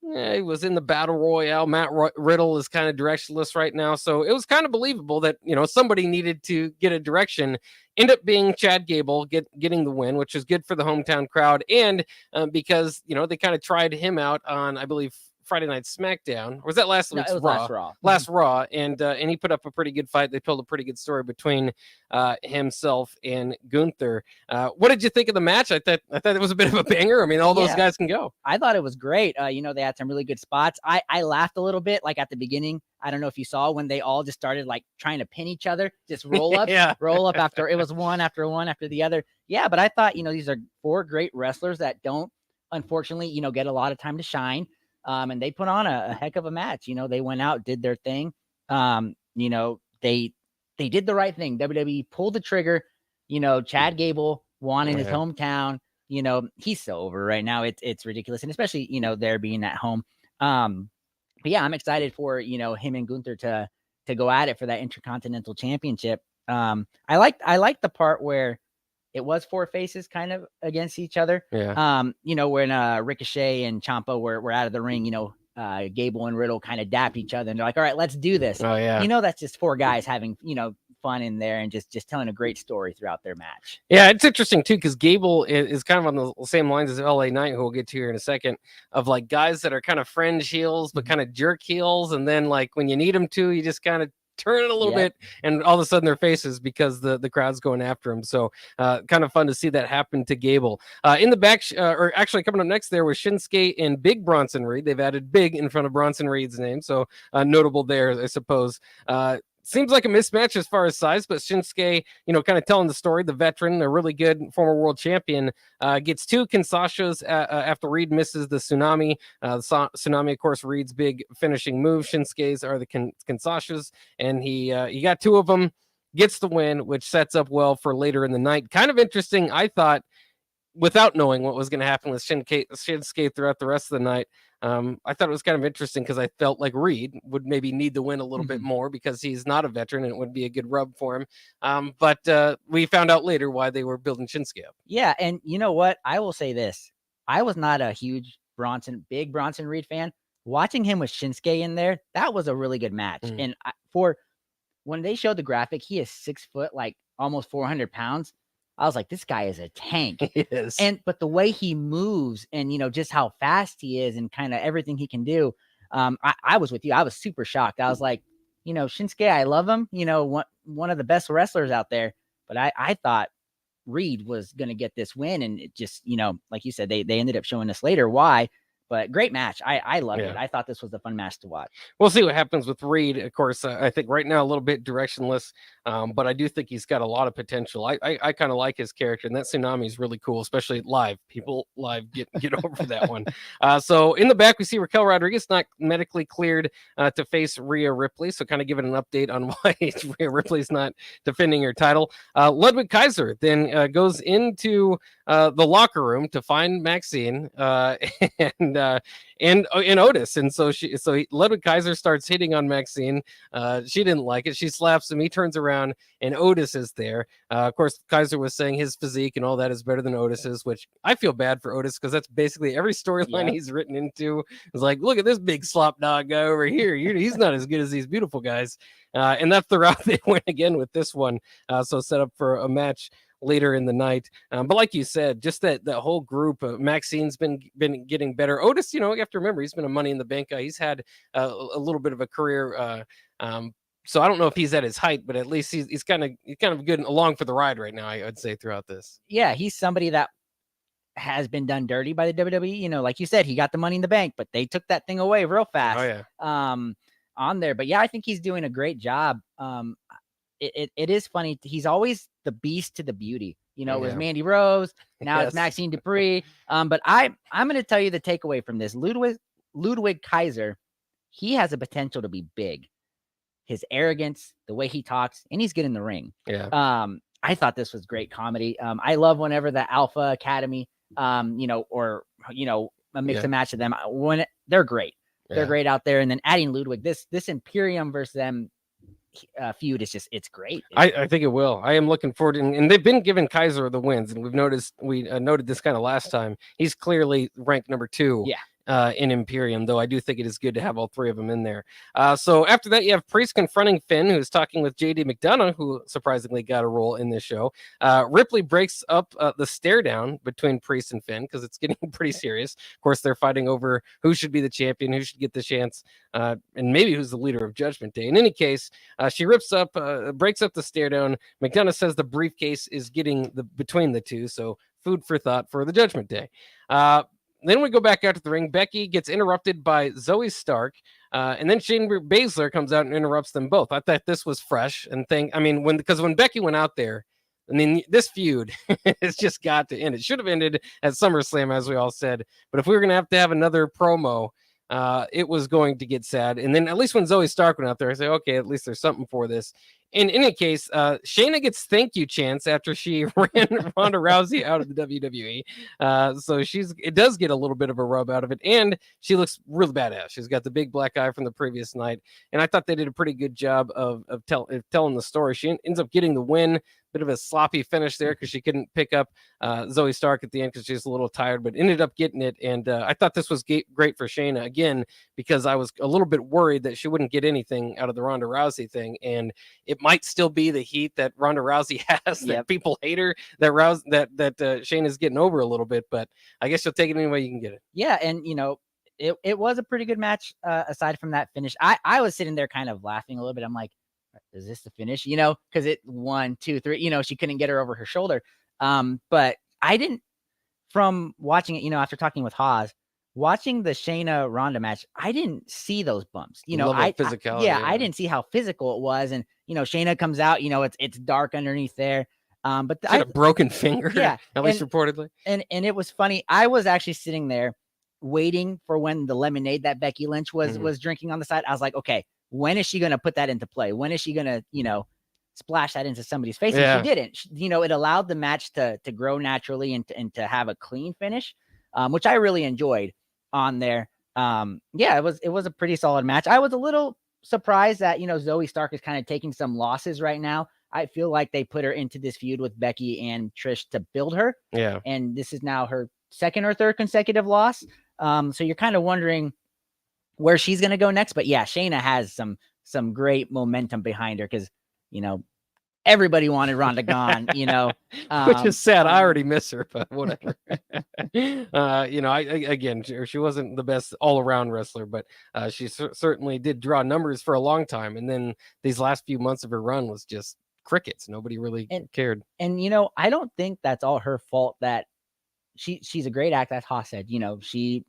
he was in the Battle Royale. Matt Riddle is kind of directionless right now. So it was kind of believable that, you know, somebody needed to get a direction. End up being Chad Gable getting the win, which is good for the hometown crowd. And because, you know, they kind of tried him out on, I believe, Friday Night SmackDown. Or was that last week's Raw? Last Raw. And he put up a pretty good fight. They told a pretty good story between himself and Gunther. What did you think of the match? I thought it was a bit of a banger. I mean, all those guys can go. I thought it was great. You know, they had some really good spots. I laughed a little bit, like at the beginning. I don't know if you saw when they all just started like trying to pin each other, just roll up, roll up after it was one after the other. Yeah, but I thought, you know, these are 4 great wrestlers that don't, unfortunately, you know, get a lot of time to shine. And they put on a heck of a match. You know, they went out, did their thing. You know, they did the right thing. WWE pulled the trigger. You know, Chad Gable won in his hometown. You know, he's so over right now. It's ridiculous. And especially, you know, there being at home. But yeah, I'm excited for, you know, him and Gunther to go at it for that Intercontinental Championship. I like the part where it was 4 faces kind of against each other. Yeah. You know, when Ricochet and Ciampa were out of the ring, you know, Gable and Riddle kind of dapped each other and they're like, all right, let's do this. Oh, yeah. You know, that's just 4 guys having, you know, fun in there and just telling a great story throughout their match. Yeah, it's interesting too, because Gable is kind of on the same lines as LA Knight, who we'll get to here in a second, of like guys that are kind of fringe heels, but kind of jerk heels. And then like when you need them to, you just kind of turn it a little bit and all of a sudden their faces because the crowd's going after him. So kind of fun to see that happen to Gable. In the back, or actually coming up next there was Shinsuke and Big Bronson Reed. They've added Big in front of Bronson Reed's name. So notable there, I suppose. Seems like a mismatch as far as size, but Shinsuke, you know, kind of telling the story, the veteran, a really good former world champion, gets 2 Kinshasas after Reed misses the Tsunami. Tsunami, of course, Reed's big finishing move. Shinsuke's are the Kinshasas, and he got 2 of them, gets the win, which sets up well for later in the night. Kind of interesting, I thought, without knowing what was going to happen with Shinsuke throughout the rest of the night. I thought it was kind of interesting because I felt like Reed would maybe need to win a little bit more because he's not a veteran and it would be a good rub for him. But we found out later why they were building Shinsuke up. Yeah, and you know what? I will say this. I was not a huge big Bronson Reed fan. Watching him with Shinsuke in there, that was a really good match. And for when they showed the graphic, he is 6 foot, like almost 400 pounds. I was like, this guy is a tank. Yes. But the way he moves and, you know, just how fast he is and kind of everything he can do. I was with you. I was super shocked. I was like, you know, Shinsuke, I love him. You know, one of the best wrestlers out there. But I thought Reed was going to get this win. And it just, you know, like you said, they ended up showing us later why. But great match. I loved it. I thought this was a fun match to watch. We'll see what happens with Reed. Of course, I think right now a little bit directionless, but I do think he's got a lot of potential. I kind of like his character, and that Tsunami is really cool, especially live. People live get over that one. So in the back, we see Raquel Rodriguez not medically cleared to face Rhea Ripley. So kind of giving an update on why Rhea Ripley's not defending her title. Ludwig Kaiser then goes into the locker room to find Maxine and Otis, and so Ludwig Kaiser starts hitting on Maxine. She didn't like it. She slaps him. He turns around, and Otis is there. Of course, Kaiser was saying his physique and all that is better than Otis's, which I feel bad for Otis because that's basically every storyline he's written into. Is like, look at this big slop dog guy over here. He's not as good as these beautiful guys. And that's the route they went again with this one. So set up for a match later in the night. But like you said, just that whole group, Maxine's been getting better. Otis, you know, you have to remember, he's been a Money in the Bank guy. He's had a little bit of a career So I don't know if he's at his height, but at least he's kind of good along for the ride right now, I'd say, throughout this. Yeah, he's somebody that has been done dirty by the WWE. You know, like you said, he got the Money in the Bank, but they took that thing away real fast. Oh, yeah. On there. But yeah, I think he's doing a great job. It is funny. He's always the beast to the beauty. You know, it was Mandy Rose. Now it's Maxine Dupree. But I'm going to tell you the takeaway from this. Ludwig Kaiser, he has a potential to be big. His arrogance, the way he talks, and he's good in the ring. Yeah. I thought this was great comedy. I love whenever the Alpha Academy, or a mix and match of them when they're great. They're great out there. And then adding Ludwig, this Imperium versus them feud is it's great. I think it will. I am looking forward to, and they've been giving Kaiser the wins, and we noted this kind of last time. He's clearly ranked number 2. Yeah. In Imperium, though I do think it is good to have all 3 of them in there. So after that, you have Priest confronting Finn, who's talking with JD McDonough, who surprisingly got a role in this show. Ripley breaks up the stare down between Priest and Finn because it's getting pretty serious. Of course, they're fighting over who should be the champion, who should get the chance, and maybe who's the leader of Judgment Day. In any case, she breaks up the stare down. McDonough says the briefcase is getting between the two, so food for thought for the Judgment Day. Then we go back out to the ring. Becky gets interrupted by Zoe Stark, and then Shayna Baszler comes out and interrupts them both. I thought this was fresh, and when Becky went out there, this feud has just got to end. It should have ended at SummerSlam, as we all said. But if we were going to have another promo, it was going to get sad. And then at least when Zoe Stark went out there, I say, okay, at least there's something for this. In any case, Shayna gets thank you chants after she ran Ronda Rousey out of the WWE. So it does get a little bit of a rub out of it. And she looks really badass. She's got the big black eye from the previous night. And I thought they did a pretty good job of telling the story. She ends up getting the win. Bit of a sloppy finish there because she couldn't pick up Zoe Stark at the end because she's a little tired, but ended up getting it. And I thought this was great for Shayna, again, because I was a little bit worried that she wouldn't get anything out of the Ronda Rousey thing. And it might still be the heat that Ronda Rousey has, that people hate her, that Shayna's getting over a little bit, but I guess she'll take it any way you can get it. Yeah, and it was a pretty good match aside from that finish. I was sitting there kind of laughing a little bit. I'm like, is this the finish? Because it 1, 2, 3, she couldn't get her over her shoulder. But I didn't, from watching it, after talking with Haas, watching the Shayna Ronda match, I didn't see those bumps. Physicality. I didn't see how physical it was. And, Shayna comes out, it's dark underneath there. But she had a broken finger, at least reportedly. And it was funny. I was actually sitting there waiting for when the lemonade that Becky Lynch was drinking on the side. I was like, okay, when is she going to put that into play? When is she going to, splash that into somebody's face? And she didn't. It allowed the match to grow naturally and to have a clean finish, which I really enjoyed on there. It was a pretty solid match. I was a little surprised that, Zoe Stark is kind of taking some losses right now. I feel like they put her into this feud with Becky and Trish to build her. Yeah. And this is now her 2nd or 3rd consecutive loss. So you're kind of wondering where she's going to go next. But yeah, Shayna has some great momentum behind her because, everybody wanted Ronda gone, which is sad. I already miss her, but whatever. She wasn't the best all around wrestler, but she certainly did draw numbers for a long time. And then these last few months of her run was just crickets. Nobody really cared. And, I don't think that's all her fault that she's a great act. As Haas said, she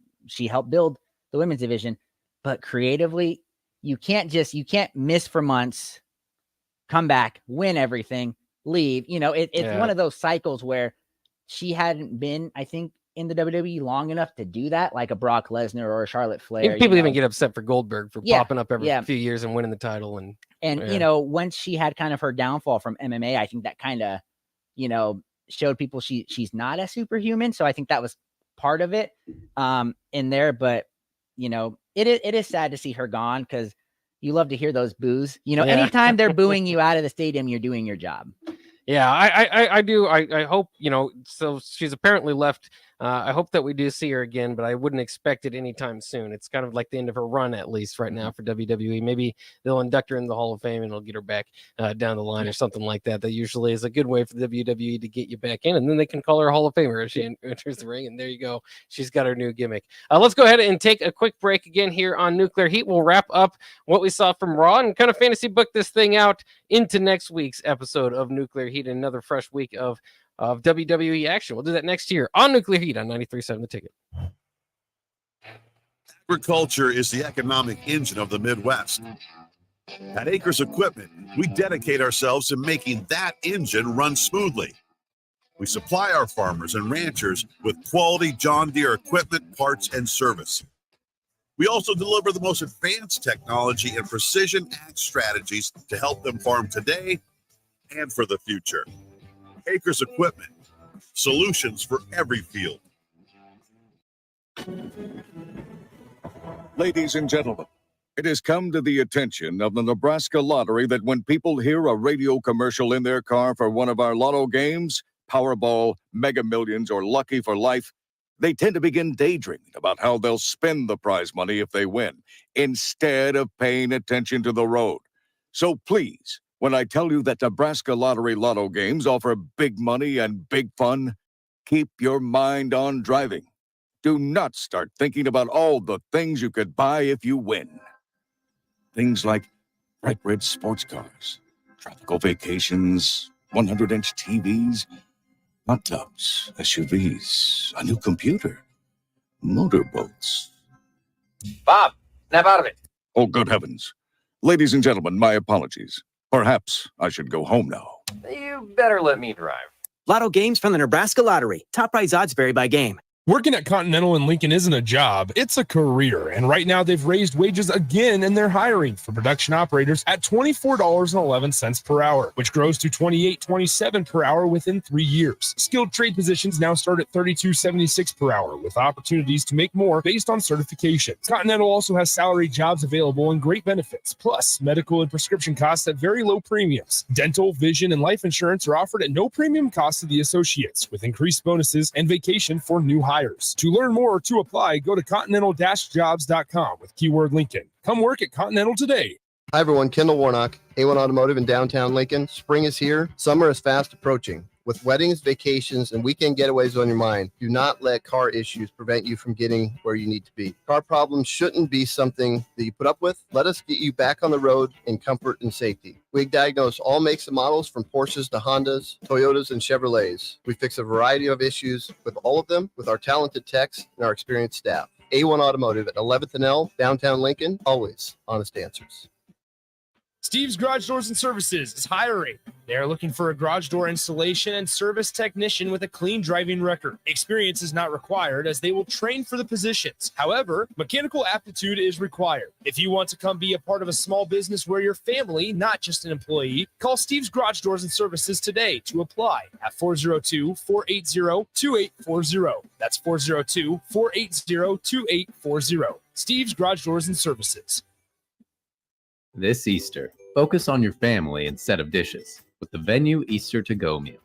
helped build the women's division. But creatively, you can't miss for months, come back, win everything, leave. It's one of those cycles where she hadn't been, I think, in the WWE long enough to do that, like a Brock Lesnar or a Charlotte Flair. People even get upset for Goldberg for popping up every few years and winning the title. And once she had kind of her downfall from MMA, I think that kind of, showed people she's not as superhuman. So I think that was part of it in there. But, it is sad to see her gone because you love to hear those boos. Anytime they're booing you out of the stadium, you're doing your job. Yeah, I do. I hope, so she's apparently left I hope that we do see her again, but I wouldn't expect it anytime soon. It's kind of like the end of her run, at least right now for WWE. Maybe they'll induct her in the Hall of Fame and it'll get her back down the line or something like that. That usually is a good way for the WWE to get you back in, and then they can call her a Hall of Famer as she enters the ring, and there you go. She's got her new gimmick. Let's go ahead and take a quick break again here on Nuclear Heat. We'll wrap up what we saw from Raw and kind of fantasy book this thing out into next week's episode of Nuclear Heat, another fresh week of WWE action. We'll do that next year on Nuclear Heat on 93.7 The Ticket. Agriculture is the economic engine of the Midwest. At Acres Equipment, we dedicate ourselves to making that engine run smoothly. We supply our farmers and ranchers with quality John Deere equipment, parts, and service. We also deliver the most advanced technology and precision ag strategies to help them farm today and for the future. Acres Equipment, solutions for every field. Ladies and gentlemen, it has come to the attention of the Nebraska Lottery that when people hear a radio commercial in their car for one of our lotto games, Powerball, Mega Millions, or Lucky for Life, they tend to begin daydreaming about how they'll spend the prize money if they win, instead of paying attention to the road. So please, when I tell you that Nebraska Lottery Lotto games offer big money and big fun, keep your mind on driving. Do not start thinking about all the things you could buy if you win. Things like bright red sports cars, tropical vacations, 100-inch TVs, hot tubs, SUVs, a new computer, motorboats. Bob, snap out of it. Oh, good heavens. Ladies and gentlemen, my apologies. Perhaps I should go home now. You better let me drive. Lotto games from the Nebraska Lottery. Top prize odds vary by game. Working at Continental in Lincoln isn't a job, it's a career. And right now they've raised wages again and they're hiring for production operators at $24.11 per hour, which grows to $28.27 per hour within 3 years. Skilled trade positions now start at $32.76 per hour with opportunities to make more based on certifications. Continental also has salary jobs available and great benefits, plus medical and prescription costs at very low premiums. Dental, vision, and life insurance are offered at no premium cost to the associates with increased bonuses and vacation for new hires. To learn more or to apply, go to continental-jobs.com with keyword Lincoln. Come work at Continental today. Hi, everyone. Kendall Warnock, A1 Automotive in downtown Lincoln. Spring is here. Summer is fast approaching. With weddings, vacations, and weekend getaways on your mind, do not let car issues prevent you from getting where you need to be. Car problems shouldn't be something that you put up with. Let us get you back on the road in comfort and safety. We diagnose all makes and models from Porsches to Hondas, Toyotas, and Chevrolets. We fix a variety of issues with all of them with our talented techs and our experienced staff. A1 Automotive at 11th and L, downtown Lincoln, always honest answers. Steve's Garage Doors and Services is hiring. They are looking for a garage door installation and service technician with a clean driving record. Experience is not required as they will train for the positions. However, mechanical aptitude is required. If you want to come be a part of a small business where you're family, not just an employee, call Steve's Garage Doors and Services today to apply at 402-480-2840. That's 402-480-2840. Steve's Garage Doors and Services. This Easter, focus on your family instead of dishes with the Venue Easter to-go meal.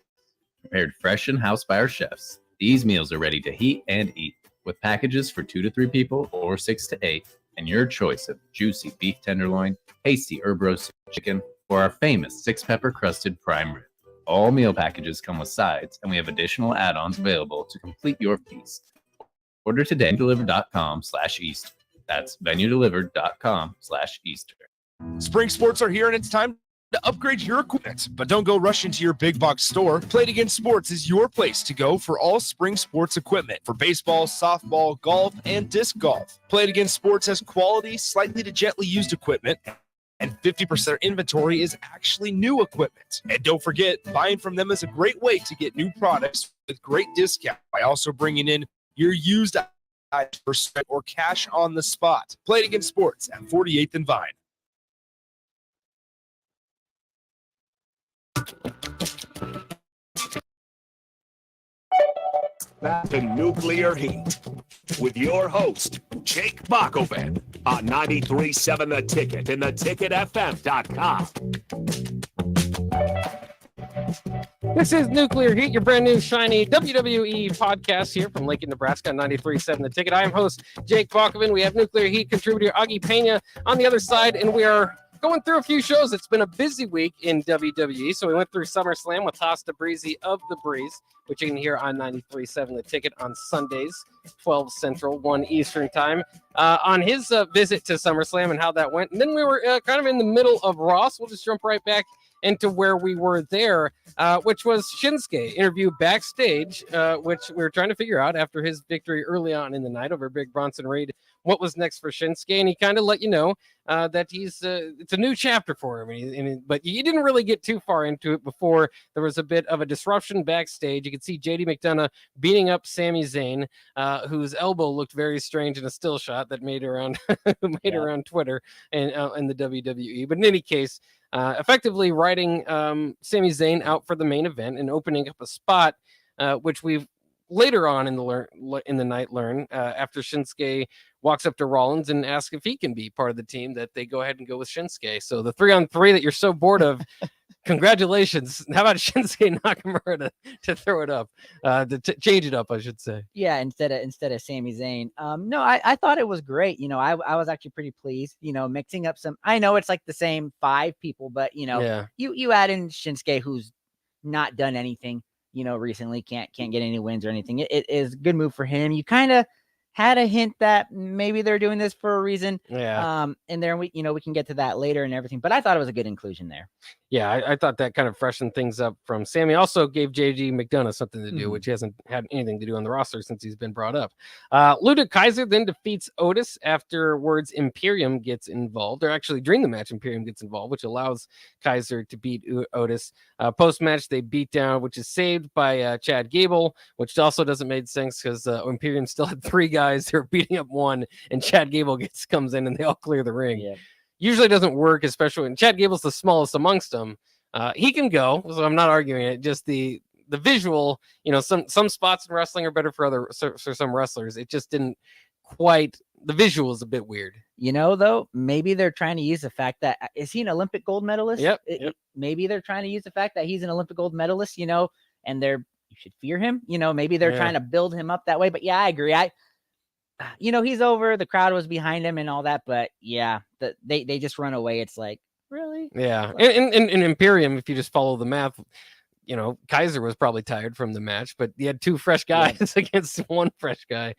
Prepared fresh in house by our chefs, these meals are ready to heat and eat with packages for 2 to 3 people or 6 to 8, and your choice of juicy beef tenderloin, tasty herb roasted chicken, or our famous 6-pepper crusted prime rib. All meal packages come with sides, and we have additional add-ons available to complete your feast. Order today at venuedelivered.com/Easter. That's venuedelivered.com/Easter. Spring sports are here and it's time to upgrade your equipment. But don't go rush into your big box store. Play It Again Sports is your place to go for all spring sports equipment for baseball, softball, golf, and disc golf. Play It Again Sports has quality, slightly to gently used equipment, and 50% of inventory is actually new equipment. And don't forget, buying from them is a great way to get new products with great discount by also bringing in your used items or cash on the spot. Play It Again Sports at 48th and Vine. Back to Nuclear Heat with your host, Jake Bakoven, on 93.7 The Ticket and theticketfm.com. This is Nuclear Heat, your brand new shiny WWE podcast here from Lincoln, Nebraska, 93.7 The Ticket. I am host Jake Balkovin. We have Nuclear Heat contributor Augie Pena on the other side, and we are going through a few shows. It's been a busy week in WWE, so we went through SummerSlam with Costa Breezy of The Breeze, which you can hear on 93.7 The Ticket on Sundays, 12 Central, 1 Eastern time, on his visit to SummerSlam and how that went. And then we were kind of in the middle of Raw, so we'll just jump right back into where we were there, which was Shinsuke interview backstage, which we were trying to figure out after his victory early on in the night over Big Bronson Reed, what was next for Shinsuke, and he kind of let you know that he's it's a new chapter for him, but you didn't really get too far into it before there was a bit of a disruption backstage. You could see JD McDonough beating up Sami Zayn, whose elbow looked very strange in a still shot that made around around Twitter and in the WWE. But in any case, effectively writing Sami Zayn out for the main event and opening up a spot, which we've later on in the night learn after Shinsuke walks up to Rollins and asks if he can be part of the team, that they go ahead and go with Shinsuke. So the 3-on-3 that you're so bored of, congratulations. How about Shinsuke Nakamura to throw it up, to change it up, I should say. Yeah, instead of Sami Zayn. No, I thought it was great. I was actually pretty pleased. Mixing up some. I know it's like the same 5 people, but you add in Shinsuke, who's not done anything, recently, can't get any wins or anything. It is a good move for him. You kind of had a hint that maybe they're doing this for a reason. Yeah. And then we can get to that later and everything, but I thought it was a good inclusion there. Yeah, I thought that kind of freshened things up from Sammy. Also gave JD McDonough something to do, which he hasn't had anything to do on the roster since he's been brought up. Ludwig Kaiser then defeats Otis. Afterwards, Imperium gets involved, or actually during the match, Imperium gets involved, which allows Kaiser to beat Otis. Post-match, they beat down, which is saved by Chad Gable, which also doesn't make sense because Imperium still had 3 guys who are beating up one, and Chad Gable comes in and they all clear the ring. Yeah. Usually doesn't work, especially when Chad Gable's the smallest amongst them. He can go, so I'm not arguing it. Just the visual, some spots in wrestling are better for some wrestlers. It just didn't quite. The visual is a bit weird. Though, maybe they're trying to use the fact that is he an Olympic gold medalist? Yep. Maybe they're trying to use the fact that he's an Olympic gold medalist, and you should fear him. Maybe they're trying to build him up that way. But yeah, I agree. He's over. The crowd was behind him and all that, but yeah, they just run away. It's like, really? Yeah. And Imperium, if you just follow the math, Kaiser was probably tired from the match, but he had 2 fresh guys against 1 fresh guy.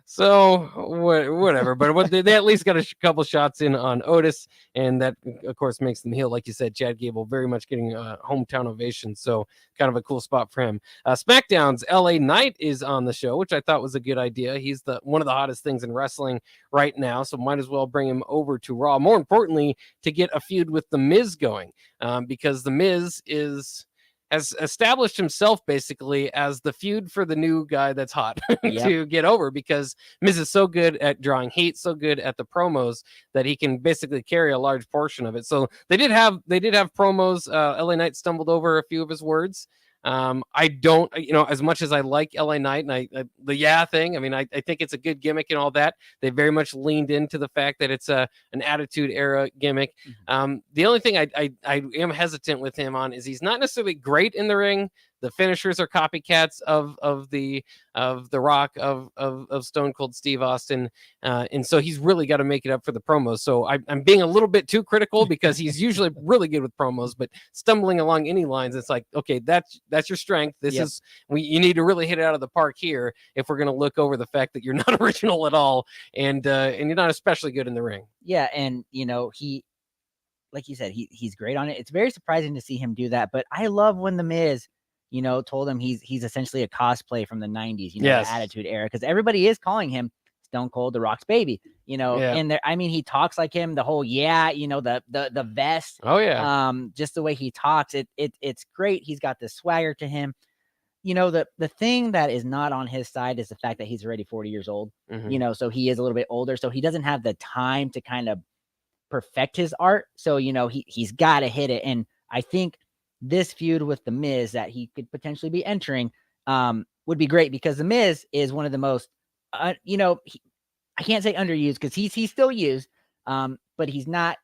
So whatever. But they at least got a couple shots in on Otis, and that, of course, makes them heel. Like you said, Chad Gable very much getting a hometown ovation. So kind of a cool spot for him. SmackDown's LA Knight is on the show, which I thought was a good idea. He's one of the hottest things in wrestling right now, so might as well bring him over to Raw. More importantly, to get a feud with The Miz going, because The Miz has established himself basically as the feud for the new guy that's hot to get over, because Miz is so good at drawing heat, so good at the promos that he can basically carry a large portion of it. So they did have promos. LA Knight stumbled over a few of his words. I don't, as much as I like LA Knight and the thing, I think it's a good gimmick and all that. They very much leaned into the fact that it's an Attitude Era gimmick. The only thing I am hesitant with him on is he's not necessarily great in the ring. The finishers are copycats of the Rock, of Stone Cold Steve Austin, and so he's really got to make it up for the promos. So I'm being a little bit too critical because he's usually really good with promos, but stumbling along any lines, it's like, okay, that's your strength. This you need to really hit it out of the park here if we're going to look over the fact that you're not original at all, and you're not especially good in the ring. Yeah, and he, like you said, he's great on it. It's very surprising to see him do that, but I love when The Miz told him he's essentially a cosplay from the 90s, the Attitude Era, because everybody is calling him Stone Cold The Rock's baby, and there, he talks like him, the whole, the vest. Oh yeah. Just the way he talks, it's great. He's got the swagger to him. The thing that is not on his side is the fact that he's already 40 years old, so he is a little bit older, so he doesn't have the time to kind of perfect his art. So, he's got to hit it. And I think this feud with The Miz that he could potentially be entering would be great, because The Miz is one of the most, I can't say underused, because he's still used, but he's not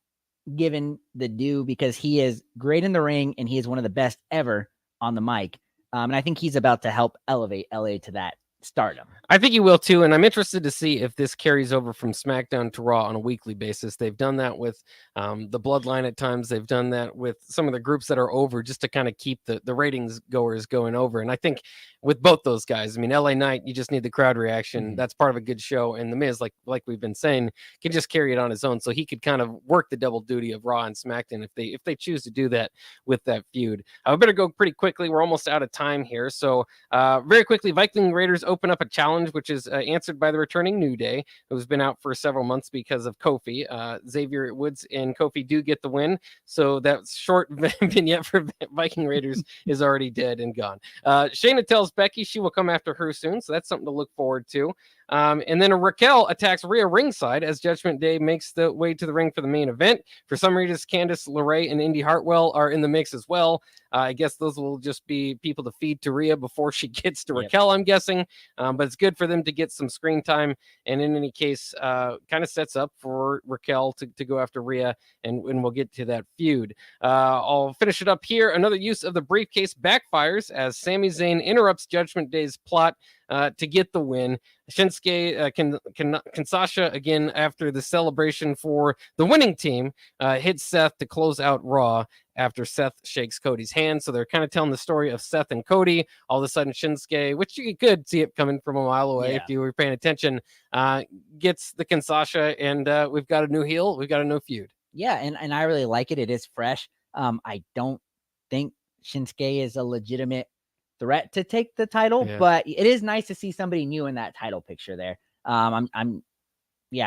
given the due, because he is great in the ring and he is one of the best ever on the mic. And I think he's about to help elevate LA to that stardom. I think he will too, and I'm interested to see if this carries over from SmackDown to Raw on a weekly basis. They've done that with the Bloodline at times. They've done that with some of the groups that are over just to kind of keep the ratings goers going over. And I think with both those guys, I mean, LA Knight, you just need the crowd reaction. Mm-hmm. That's part of a good show. And The Miz, like we've been saying, can just carry it on his own. So he could kind of work the double duty of Raw and SmackDown if they choose to do that with that feud. I better go pretty quickly. We're almost out of time here. So very quickly, Viking Raiders open up a challenge, which is answered by the returning New Day, who's been out for several months because of Kofi. Xavier Woods and Kofi do get the win. So that short vignette for Viking Raiders is already dead and gone. Shayna tells Becky she will come after her soon. So that's something to look forward to. And then Raquel attacks Rhea ringside as Judgment Day makes the way to the ring for the main event. For some reason, Candice LeRae and Indy Hartwell are in the mix as well. I guess those will just be people to feed to Rhea before she gets to Raquel, I'm guessing. But it's good for them to get some screen time. And in any case, kind of sets up for Raquel to go after Rhea, and we'll get to that feud. I'll finish it up here. Another use of the briefcase backfires as Sami Zayn interrupts Judgment Day's plot to get the win. Shinsuke Kansasha, again, after the celebration for the winning team, hits Seth to close out Raw after Seth shakes Cody's hand. So they're kind of telling the story of Seth and Cody. All of a sudden, Shinsuke, which you could see it coming from a mile away if you were paying attention, gets the Kansasha, and we've got a new heel. We've got a new feud. Yeah, and I really like it. It is fresh. I don't think Shinsuke is a legitimate threat to take the title, but it is nice to see somebody new in that title picture there. I'm I'm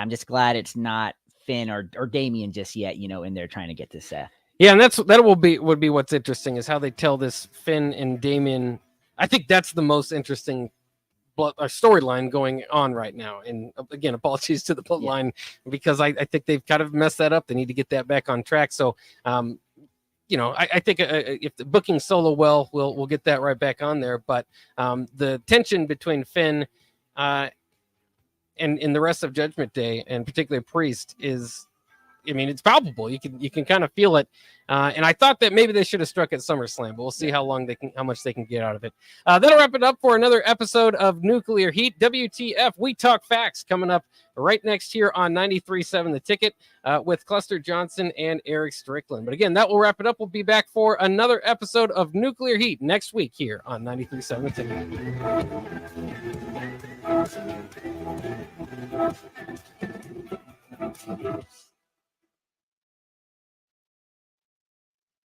just glad it's not Finn or Damian just yet, in there trying to get to Seth. Yeah, and that would be what's interesting is how they tell this Finn and Damian. I think that's the most interesting storyline going on right now. And again, apologies to the Bloodline because I think they've kind of messed that up. They need to get that back on track. So, I think if the booking Solo well, we'll get that right back on there. But the tension between Finn and the rest of Judgment Day, and particularly Priest, it's palpable. You can kind of feel it. And I thought that maybe they should have struck at SummerSlam, but we'll see how much they can get out of it. That'll wrap it up for another episode of Nuclear Heat. WTF, We Talk Facts, coming up right next here on 93.7 The Ticket with Cluster Johnson and Eric Strickland. But again, that will wrap it up. We'll be back for another episode of Nuclear Heat next week here on 93.7 The Ticket.